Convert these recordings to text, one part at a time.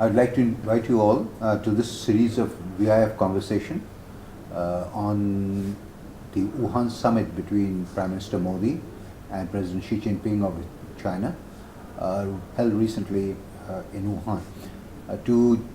I'd like to invite you all to this series of VIF conversation on the Wuhan summit between Prime Minister Modi and President Xi Jinping of China, held recently in Wuhan. To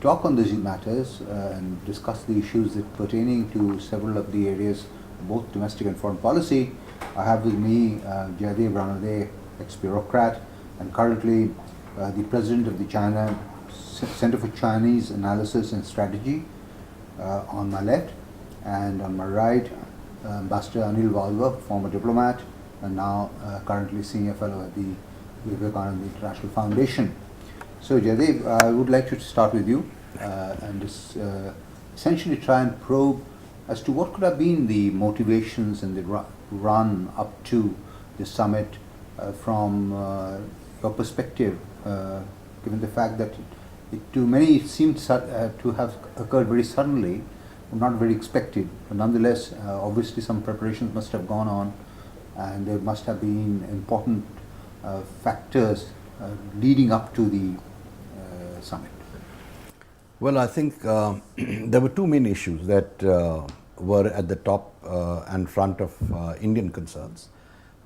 talk on these matters and discuss the issues that pertaining to several of the areas, both domestic and foreign policy, I have with me Jayadeva, Ranade, ex-bureaucrat, and currently the president of the China Center for Chinese Analysis and Strategy on my left, and on my right, Ambassador Anil Wadhwa, former diplomat and now currently senior fellow at the Vivekananda International Foundation. So Jayadeva, I would like to start with you and just essentially try and probe as to what could have been the motivations and the run up to the summit from your perspective, given the fact that it to many it seemed to have occurred very suddenly, not very expected, but nonetheless, obviously some preparations must have gone on, and there must have been important factors leading up to the summit. Well, I think there were two main issues that were at the top and front of Indian concerns.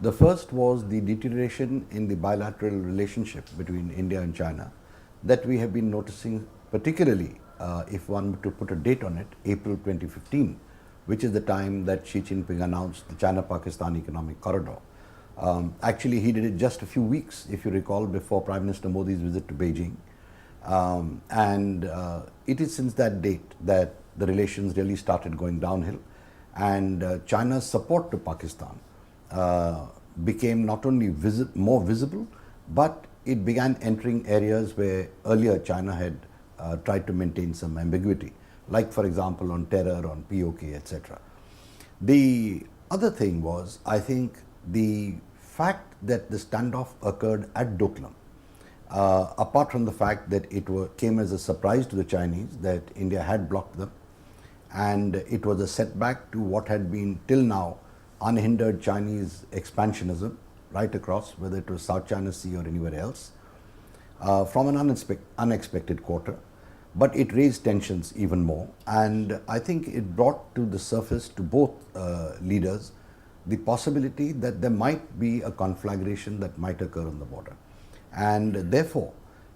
The first was the deterioration in the bilateral relationship between India and China that we have been noticing, particularly if one were to put a date on it, April 2015, which is the time that Xi Jinping announced the China-Pakistan Economic Corridor. Actually, he did it just a few weeks, if you recall, before Prime Minister Modi's visit to Beijing. It is since that date that the relations really started going downhill, and China's support to Pakistan became not only more visible, but it began entering areas where earlier China had tried to maintain some ambiguity, like for example on terror, on POK, etc. The other thing was, I think, the fact that the standoff occurred at Doklam. Apart from the fact that it came as a surprise to the Chinese that India had blocked them, and it was a setback to what had been till now unhindered Chinese expansionism right across, whether it was South China Sea or anywhere else, from an unexpected quarter. But it raised tensions even more, and I think it brought to the surface to both leaders the possibility that there might be a conflagration that might occur on the border. And therefore,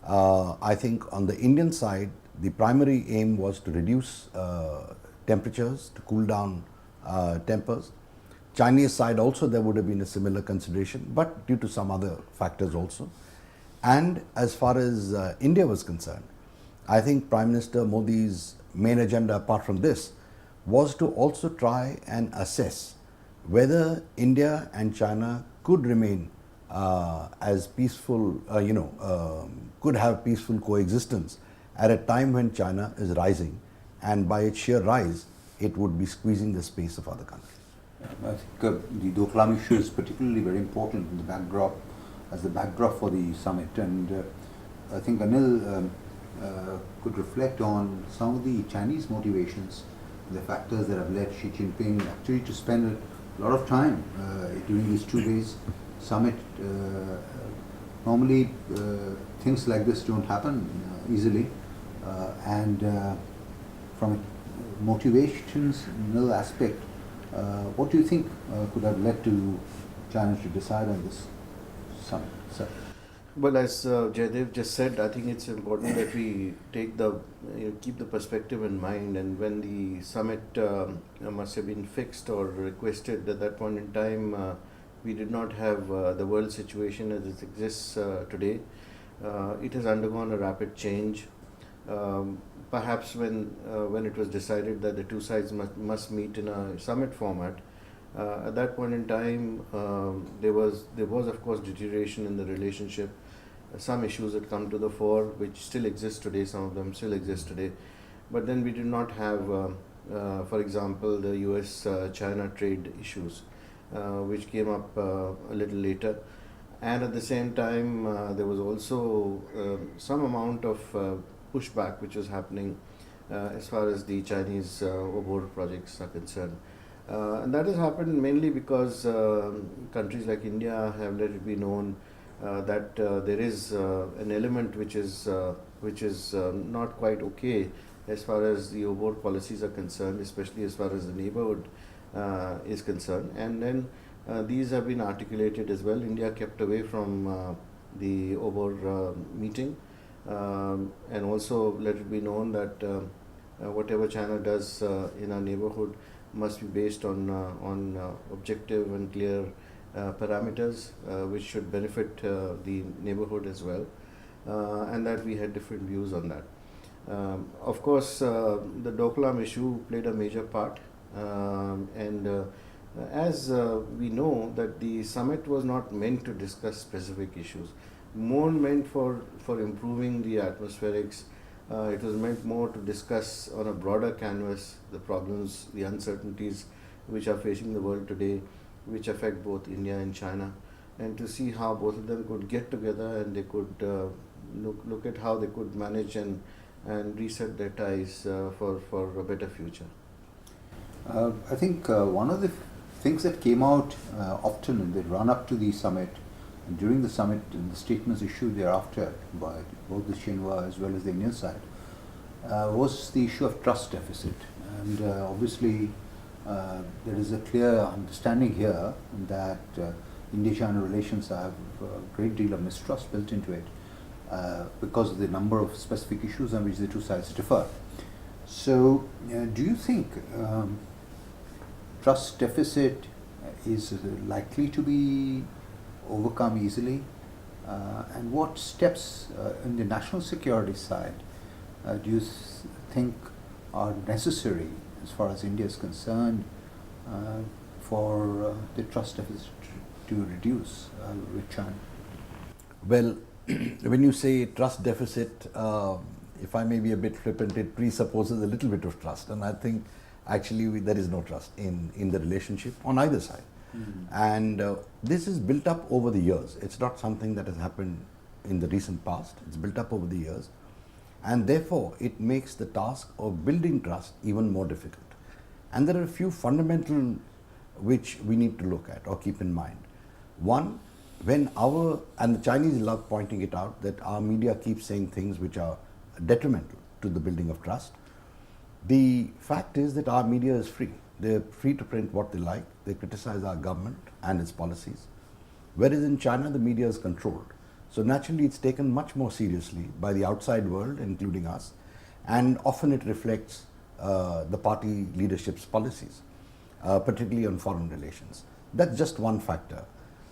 I think on the Indian side, the primary aim was to reduce temperatures, to cool down tempers. Chinese side also there would have been a similar consideration, but due to some other factors also. And as far as India was concerned, I think Prime Minister Modi's main agenda apart from this was to also try and assess whether India and China could remain as peaceful, could have peaceful coexistence at a time when China is rising, and by its sheer rise, it would be squeezing the space of other countries. I think the Doklam issue is particularly very important in the backdrop, as the backdrop for the summit, and I think Anil could reflect on some of the Chinese motivations, the factors that have led Xi Jinping actually to spend a lot of time during these 2 days summit. Normally things like this don't happen easily, and from a motivational aspect, what do you think could have led to China to decide on this summit? Sir? Well, as Jayadeva just said, I think it's important that we take keep the perspective in mind. And when the summit must have been fixed or requested at that point in time, we did not have the world situation as it exists today. It has undergone a rapid change. Perhaps when it was decided that the two sides must meet in a summit format, at that point in time, there was of course deterioration in the relationship. Some issues had come to the fore, which still exist today. Some of them still exist today, but then we did not have, for example, the US-China trade issues, which came up a little later, and at the same time, there was also some amount of pushback which was happening as far as the Chinese border projects are concerned. And that has happened mainly because countries like India have let it be known there is an element which is not quite okay as far as the overall policies are concerned, especially as far as the neighborhood is concerned. And then these have been articulated as well. India kept away from the over meeting, and also let it be known that whatever China does in our neighborhood must be based on objective and clear parameters which should benefit the neighborhood as well, and that we had different views on that. Of course, the Doklam issue played a major part, and as we know that the summit was not meant to discuss specific issues, more meant for improving the atmospherics. It was meant more to discuss on a broader canvas the problems, the uncertainties which are facing the world today, which affect both India and China, and to see how both of them could get together and they could look at how they could manage and reset their ties for a better future. I think one of the things that came out often in the run-up to the summit and during the summit and the statements issued thereafter by both the Xinhua as well as the Indian side was the issue of trust deficit. And obviously there is a clear understanding here that India-China relations have a great deal of mistrust built into it because of the number of specific issues on which the two sides differ. So do you think trust deficit is likely to be overcome easily? And what steps in the national security side do you think are necessary as far as India is concerned for the trust deficit to reduce with China? Well, when you say trust deficit, if I may be a bit flippant, it presupposes a little bit of trust, and I think actually there is no trust in the relationship on either side. And this is built up over the years. It's not something that has happened in the recent past. It's built up over the years, and therefore it makes the task of building trust even more difficult. And there are a few fundamental which we need to look at or keep in mind. One, and the Chinese love pointing it out, that our media keeps saying things which are detrimental to the building of trust. The fact is that our media is free. They're free to print what they like. They criticize our government and its policies. Whereas in China, the media is controlled. So naturally, it's taken much more seriously by the outside world, including us, and often it reflects the party leadership's policies, particularly on foreign relations. That's just one factor.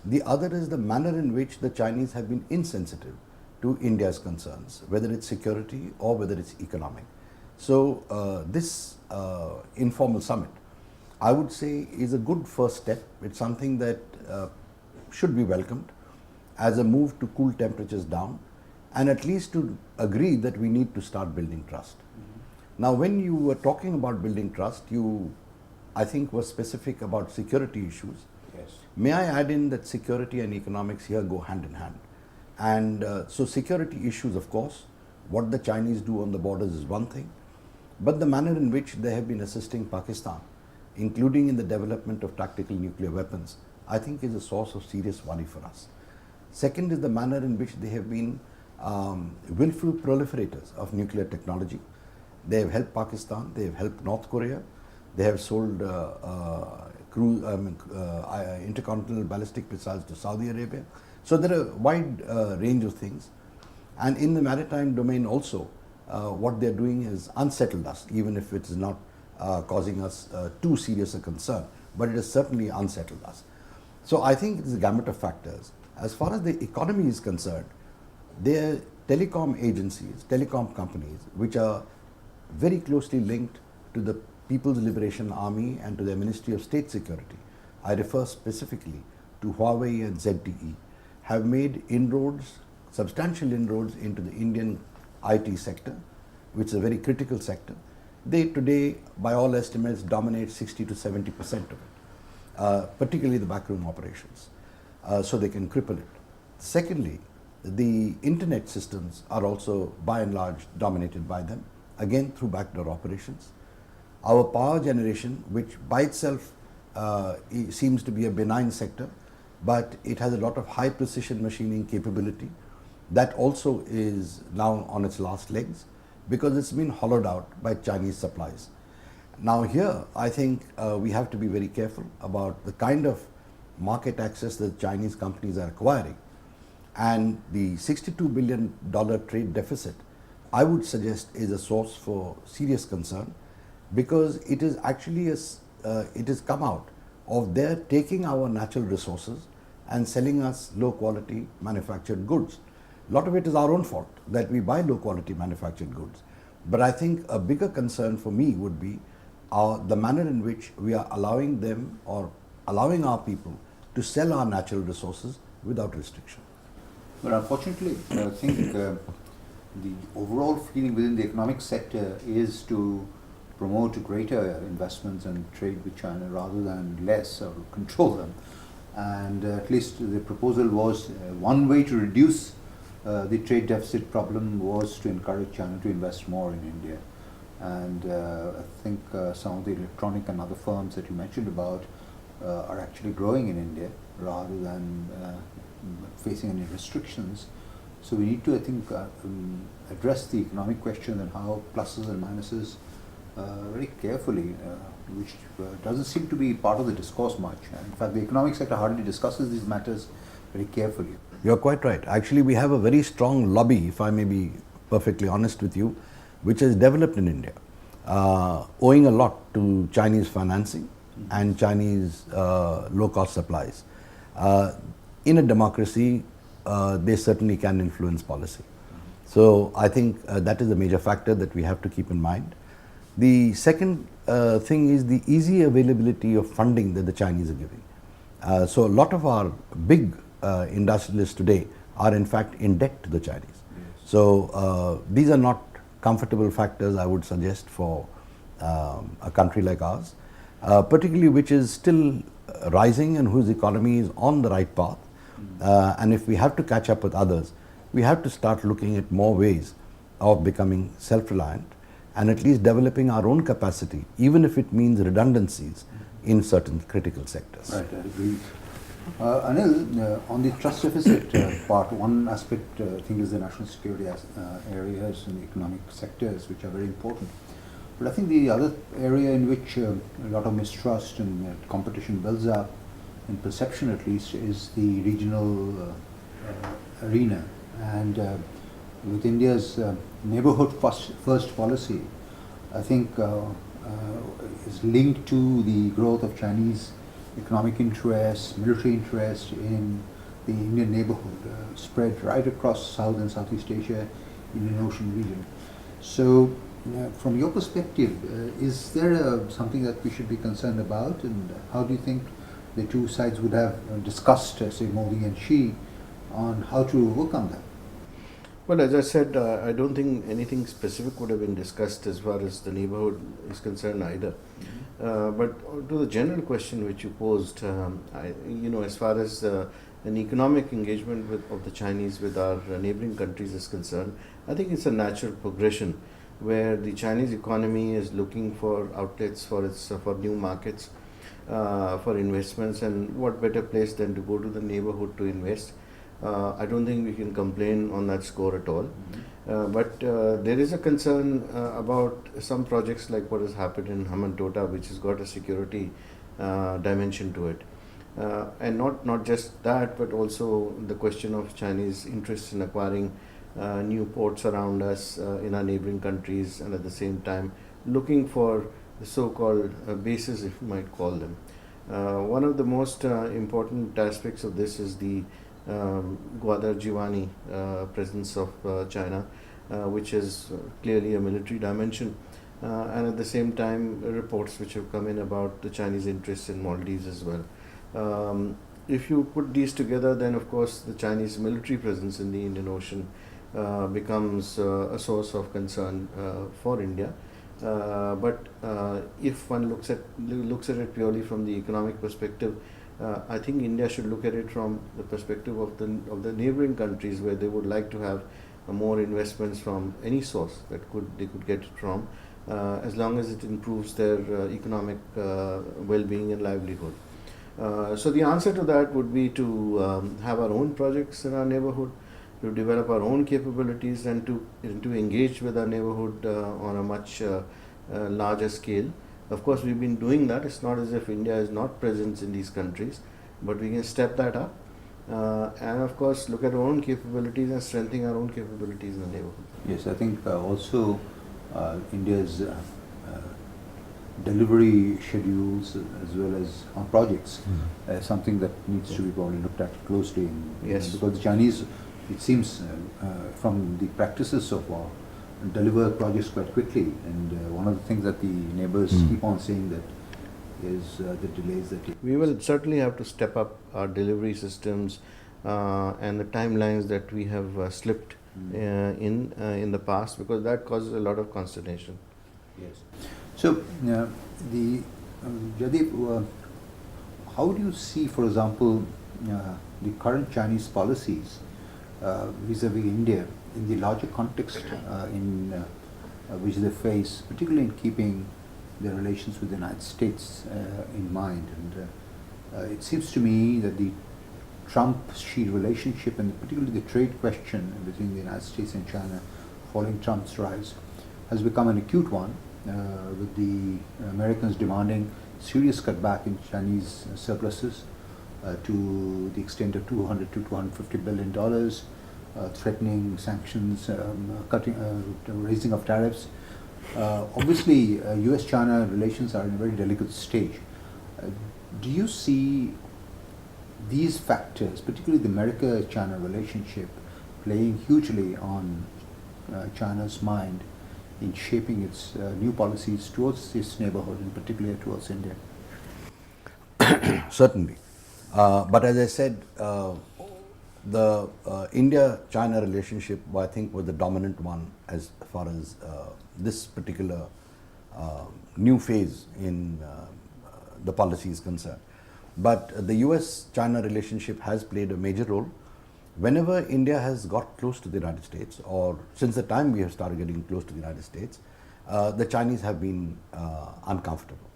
The other is the manner in which the Chinese have been insensitive to India's concerns, whether it's security or whether it's economic. So this informal summit, I would say, is a good first step. It's something that should be welcomed as a move to cool temperatures down, and at least to agree that we need to start building trust. Now, when you were talking about building trust, you, I think, were specific about security issues. Yes. May I add in that security and economics here go hand in hand. And so security issues, of course, what the Chinese do on the borders is one thing, but the manner in which they have been assisting Pakistan, including in the development of tactical nuclear weapons, I think is a source of serious worry for us. Second is the manner in which they have been willful proliferators of nuclear technology. They have helped Pakistan, they have helped North Korea, they have sold intercontinental ballistic missiles to Saudi Arabia. So there are a wide range of things. And in the maritime domain also, what they're doing has unsettled us, even if it is not causing us too serious a concern, but it has certainly unsettled us. So I think it is a gamut of factors. As far as the economy is concerned, there are telecom agencies, telecom companies, which are very closely linked to the People's Liberation Army and to their Ministry of State Security. I refer specifically to Huawei and ZTE, have made inroads, substantial inroads into the Indian IT sector, which is a very critical sector. They today, by all estimates, dominate 60 to 70% of it, particularly the backroom operations, so they can cripple it. Secondly, the internet systems are also by and large dominated by them, again through backdoor operations. Our power generation, which by itself seems to be a benign sector, but it has a lot of high precision machining capability. That also is now on its last legs because it's been hollowed out by Chinese supplies. Now here, I think we have to be very careful about the kind of market access that Chinese companies are acquiring. And the $62 billion trade deficit, I would suggest, is a source for serious concern because it is actually, it has come out of their taking our natural resources and selling us low quality manufactured goods. A lot of it is our own fault that we buy low quality manufactured goods. But I think a bigger concern for me would be the manner in which we are allowing them or allowing our people to sell our natural resources without restriction. But unfortunately, I think the overall feeling within the economic sector is to promote greater investments and trade with China rather than less or control them. And at least the proposal was one way to reduce the trade deficit problem was to encourage China to invest more in India. And I think some of the electronic and other firms that you mentioned about are actually growing in India rather than facing any restrictions. So we need to, I think, address the economic question and how pluses and minuses very carefully, which doesn't seem to be part of the discourse much. In fact, the economic sector hardly discusses these matters very carefully. You're quite right. Actually, we have a very strong lobby, if I may be perfectly honest with you, which has developed in India, owing a lot to Chinese financing and Chinese low-cost supplies. In a democracy, they certainly can influence policy. So I think that is a major factor that we have to keep in mind. The second thing is the easy availability of funding that the Chinese are giving. So a lot of our big industrialists today are in fact in debt to the Chinese. Yes. So these are not comfortable factors, I would suggest, for a country like ours, particularly which is still rising and whose economy is on the right path. And if we have to catch up with others, we have to start looking at more ways of becoming self-reliant and at least developing our own capacity, even if it means redundancies in certain critical sectors. Right, I agree. Anil, on the trust deficit part, one aspect I think is the national security areas and the economic sectors, which are very important. But I think the other area in which a lot of mistrust and competition builds up, in perception at least, is the regional arena. And with India's neighborhood first policy, I think is linked to the growth of Chinese economic interest, military interest in the Indian neighborhood, spread right across South and Southeast Asia, Indian Ocean region. So, from your perspective, is there something that we should be concerned about, and how do you think the two sides would have discussed, say Modi and Xi, on how to overcome that? Well, as I said, I don't think anything specific would have been discussed as far as the neighborhood is concerned either. But to the general question which you posed, as far as an economic engagement of the Chinese with our neighboring countries is concerned, I think it's a natural progression where the Chinese economy is looking for outlets for new markets, for investments, and what better place than to go to the neighborhood to invest. I don't think we can complain on that score at all. But there is a concern about some projects like what has happened in Dutta, which has got a security dimension to it. And not just that, but also the question of Chinese interest in acquiring new ports around us in our neighboring countries, and at the same time looking for the so-called bases, if you might call them. One of the most important aspects of this is the Wadhwa presence of China, which is clearly a military dimension, and at the same time reports which have come in about the Chinese interests in Maldives as well. If you put these together, then of course the Chinese military presence in the Indian Ocean becomes a source of concern for India. But if one looks at it purely from the economic perspective, I think India should look at it from the perspective of the neighboring countries, where they would like to have more investments from any source that they could get it from, as long as it improves their economic well-being and livelihood. So the answer to that would be to have our own projects in our neighborhood, to develop our own capabilities, and to engage with our neighborhood on a much larger scale. Of course, we've been doing that. It's not as if India is not present in these countries, but we can step that up. And of course, look at our own capabilities and strengthen our own capabilities in the neighborhood. Yes, I think also India's delivery schedules as well as on projects something that needs to be probably looked at closely. Yes. Because the Chinese, it seems from the practices so far, deliver projects quite quickly. And one of the things that the neighbors keep on saying that is the delays that We will certainly have to step up our delivery systems and the timelines that we have slipped in the past, because that causes a lot of consternation. Yes. So, the Jayadeva, how do you see, for example, the current Chinese policies vis-a-vis India in the larger context in which they face, particularly in keeping their relations with the United States in mind? And it seems to me that the Trump-Xi relationship, and particularly the trade question between the United States and China following Trump's rise, has become an acute one, with the Americans demanding serious cutback in Chinese surpluses to the extent of $200 to $250 billion, threatening sanctions, raising of tariffs. Obviously, US-China relations are in a very delicate stage. Do you see these factors, particularly the America-China relationship, playing hugely on China's mind in shaping its new policies towards this neighborhood, in particular towards India? Certainly. But as I said, the India-China relationship, I think, was the dominant one as far as this particular new phase in the policy is concerned. But the US-China relationship has played a major role. Whenever India has got close to the United States, or since the time we have started getting close to the United States, the Chinese have been uncomfortable.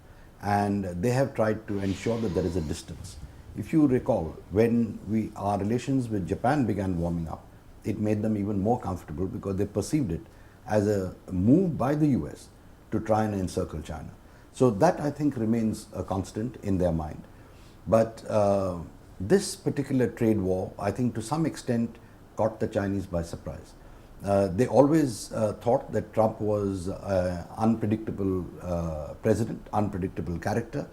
And they have tried to ensure that there is a distance. If you recall, when our relations with Japan began warming up, it made them even more comfortable because they perceived it as a move by the US to try and encircle China. So that, I think, remains a constant in their mind. But this particular trade war, I think, to some extent caught the Chinese by surprise. They always thought that Trump was an unpredictable president, unpredictable character,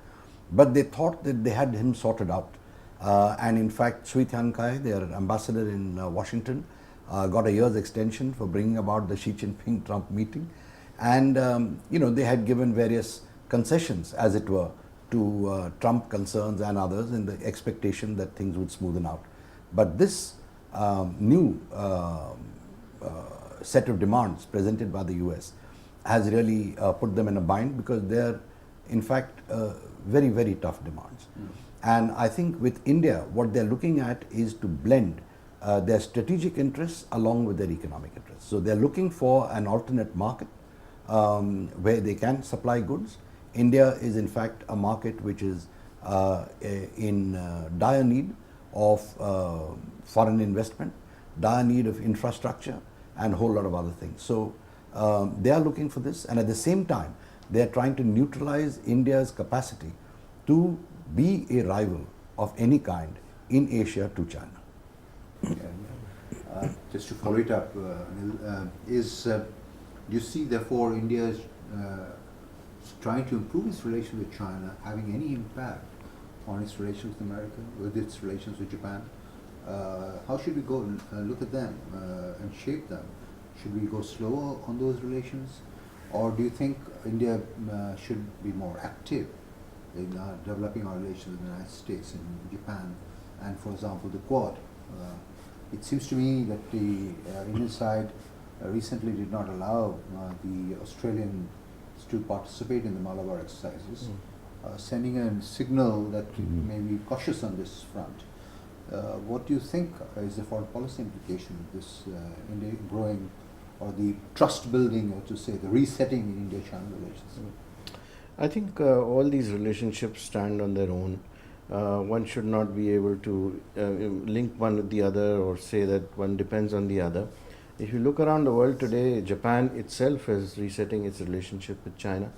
but they thought that they had him sorted out. And in fact, Sui Tiankai, their ambassador in Washington, got a year's extension for bringing about the Xi Jinping-Trump meeting. And, they had given various concessions, as it were, to Trump concerns and others in the expectation that things would smoothen out. But this new set of demands presented by the US has really put them in a bind, because they are, in fact, very, very tough demands. And I think with India, what they're looking at is to blend their strategic interests along with their economic interests. So they're looking for an alternate market where they can supply goods. India is in fact a market which is in dire need of foreign investment, dire need of infrastructure, and a whole lot of other things. So they are looking for this, and at the same time they are trying to neutralize India's capacity to be a rival of any kind in Asia to China. Just to follow it up, Anil, do you see therefore India trying to improve its relations with China having any impact on its relations with America, with its relations with Japan? How should we go and look at them and shape them? Should we go slower on those relations, or do you think India should be more active in developing our relations with the United States and Japan, and for example the Quad? It seems to me that the Indian side recently did not allow the Australians to participate in the Malabar exercises, sending a signal that may be cautious on this front. What do you think is the foreign policy implication of this India growing, or the trust building, or to say the resetting in India-China relations? I think all these relationships stand on their own. one should not be able to link one with the other or say that one depends on the other. If you look around the world today, Japan itself is resetting its relationship with China.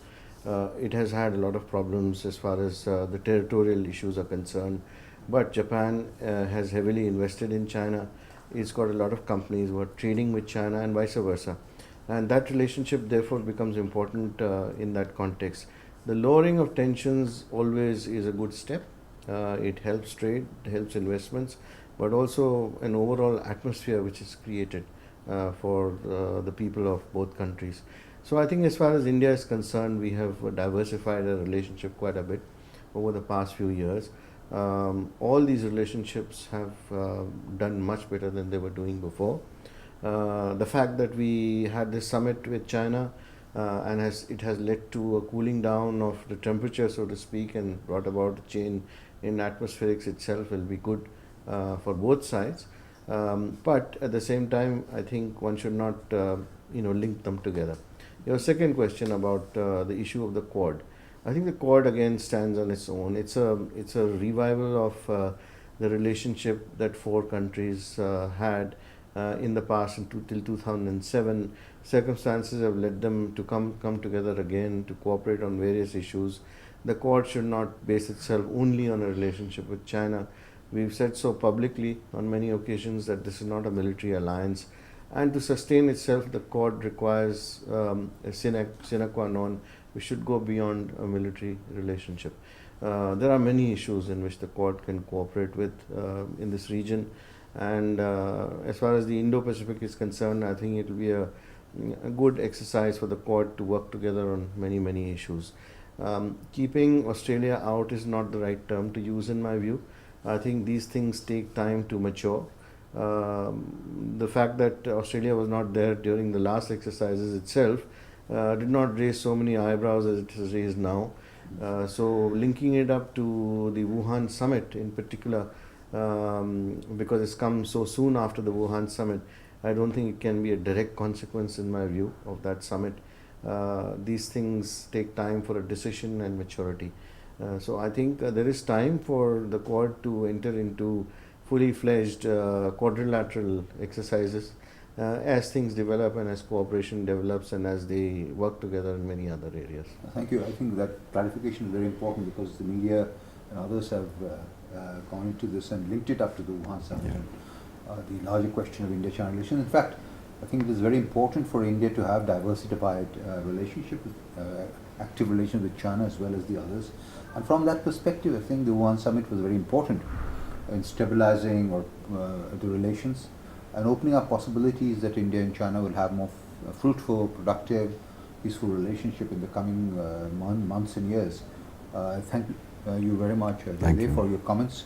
It has had a lot of problems as far as the territorial issues are concerned, but Japan has heavily invested in China. It's got a lot of companies who are trading with China and vice versa. And that relationship therefore becomes important in that context. The lowering of tensions always is a good step. It helps trade, it helps investments, but also an overall atmosphere which is created for the people of both countries. So I think as far as India is concerned, we have diversified our relationship quite a bit over the past few years. All these relationships have done much better than they were doing before. The fact that we had this summit with China and it has led to a cooling down of the temperature, so to speak, and brought about a change in atmospherics itself will be good for both sides. But at the same time, I think one should not link them together. Your second question about the issue of the Quad. I think the Quad again stands on its own. It's a revival of the relationship that four countries had in the past till 2007. Circumstances have led them to come together again to cooperate on various issues. The Quad should not base itself only on a relationship with China. We've said so publicly on many occasions that this is not a military alliance, and to sustain itself, the Quad requires a sine qua non. We should go beyond a military relationship. There are many issues in which the Quad can cooperate with in this region, and as far as the Indo-Pacific is concerned, I think it will be a good exercise for the Quad to work together on many issues. Keeping Australia out is not the right term to use in my view. I think these things take time to mature. The fact that Australia was not there during the last exercises itself did not raise so many eyebrows as it has raised now. So linking it up to the Wuhan summit in particular, because it's come so soon after the Wuhan summit, I don't think it can be a direct consequence in my view of that summit. These things take time for a decision and maturity. So I think there is time for the Quad to enter into fully fledged quadrilateral exercises as things develop and as cooperation develops and as they work together in many other areas. Thank you. I think that clarification is very important because the media and others have gone into this and linked it up to the Wuhan summit. Yeah. The larger question of India-China relations. In fact, I think it is very important for India to have diversified relationship, active relations with China as well as the others. And from that perspective, I think the Wuhan summit was very important in stabilizing the relations and opening up possibilities that India and China will have more fruitful, productive, peaceful relationship in the coming months and years. Thank you very much, Jayadeva, for your comments,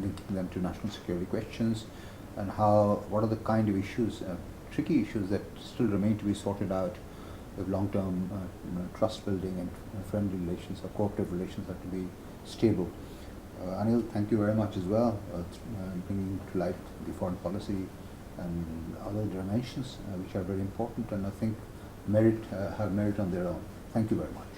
linking them to national security questions and what are the kind of issues, tricky issues that still remain to be sorted out if long-term trust building and friendly relations or cooperative relations have to be stable. Anil, thank you very much as well, bringing to light the foreign policy and other dimensions which are very important and I think have merit on their own. Thank you very much.